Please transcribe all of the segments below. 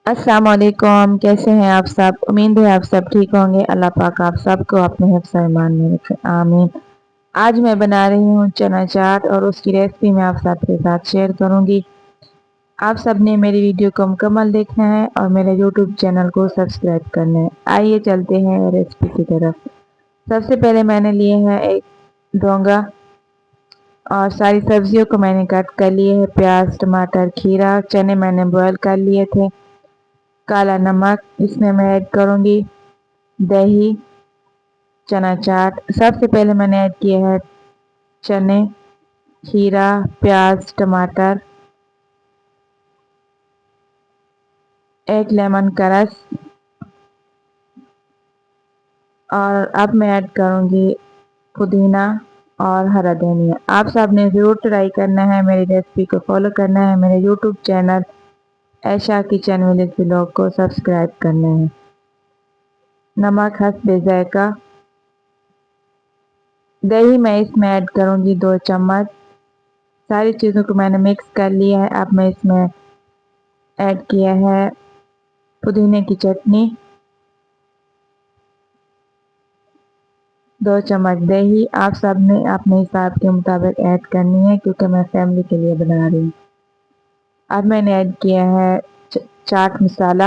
السلام علیکم، کیسے ہیں آپ سب؟ امید ہے آپ سب ٹھیک ہوں گے۔ اللہ پاک آپ سب کو اپنے حفظ ایمان میں رکھے، آمین۔ آج میں بنا رہی ہوں چنا چاٹ اور اس کی ریسپی میں آپ سب کے ساتھ شیئر کروں گی۔ آپ سب نے میری ویڈیو کو مکمل دیکھنا ہے اور میرے یوٹیوب چینل کو سبسکرائب کرنا ہے۔ آئیے چلتے ہیں ریسپی کی طرف۔ سب سے پہلے میں نے لیے ہیں ایک ڈونگا اور ساری سبزیوں کو میں نے کٹ کر لیے ہے۔ پیاز، ٹماٹر، کھیرا، چنے میں نے بوائل کر لیے تھے۔ کالا نمک، اس میں ایڈ کروں گی دہی، چنا چاٹ۔ سب سے پہلے میں نے ایڈ کیے ہے چنے، کھیرا، پیاز، ٹماٹر، ایک لیمن کا رس، اور اب میں ایڈ کروں گی پودینہ اور ہرا دھنیا۔ آپ سب نے ضرور ٹرائی کرنا ہے، میری ریسپی کو فالو کرنا ہے، میرے یوٹیوب چینل عائشہ کچن ولیج بلاگ کو سبسکرائب کرنا ہے۔ نمک حسب ذائقہ۔ دہی میں اس میں ایڈ کروں گی 2 چمچ۔ ساری چیزوں کو میں نے مکس کر لیا ہے۔ اب میں اس میں ایڈ کیا ہے پودینے کی چٹنی، 2 چمچ دہی۔ آپ سب نے اپنے حساب کے مطابق ایڈ کرنی ہے کیونکہ میں فیملی کے لیے بنا رہی ہوں۔ اب میں نے ایڈ کیا ہے چاٹ مسالہ۔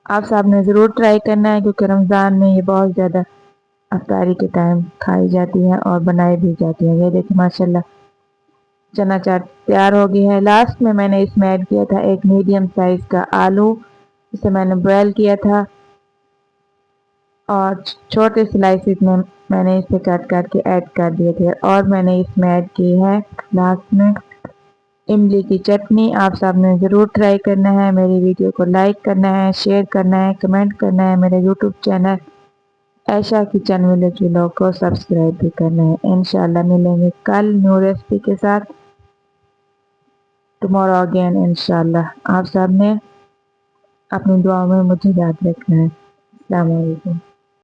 آپ سب نے ضرور ٹرائی کرنا ہے کیونکہ رمضان میں یہ بہت زیادہ افطاری کے ٹائم کھائی جاتی ہے اور بنائی بھی جاتی ہے۔ یہ دیکھیں ماشاءاللہ چنا چاٹ تیار ہو گئی ہے۔ لاسٹ میں نے اس میں ایڈ کیا تھا ایک میڈیم سائز کا آلو، اسے میں نے بوائل کیا تھا اور چھوٹے سلائسز میں نے اسے کٹ کر کے ایڈ کر دیے تھے، اور میں نے اس میں ایڈ کی ہے لاسٹ میں املی کی چٹنی۔ آپ سب نے ضرور ٹرائی کرنا ہے، میری ویڈیو کو لائک کرنا ہے، شیئر کرنا ہے، کمنٹ کرنا ہے، میرے یوٹیوب چینل عائشہ کچن ولیج بلاگ کو سبسکرائب بھی کرنا ہے۔ انشاءاللہ ملیں گے کل نیو ریسپی کے ساتھ، ٹمارو اگین انشاءاللہ۔ آپ سب نے اپنی دعاؤں میں مجھے یاد رکھنا ہے۔ السلام علیکم۔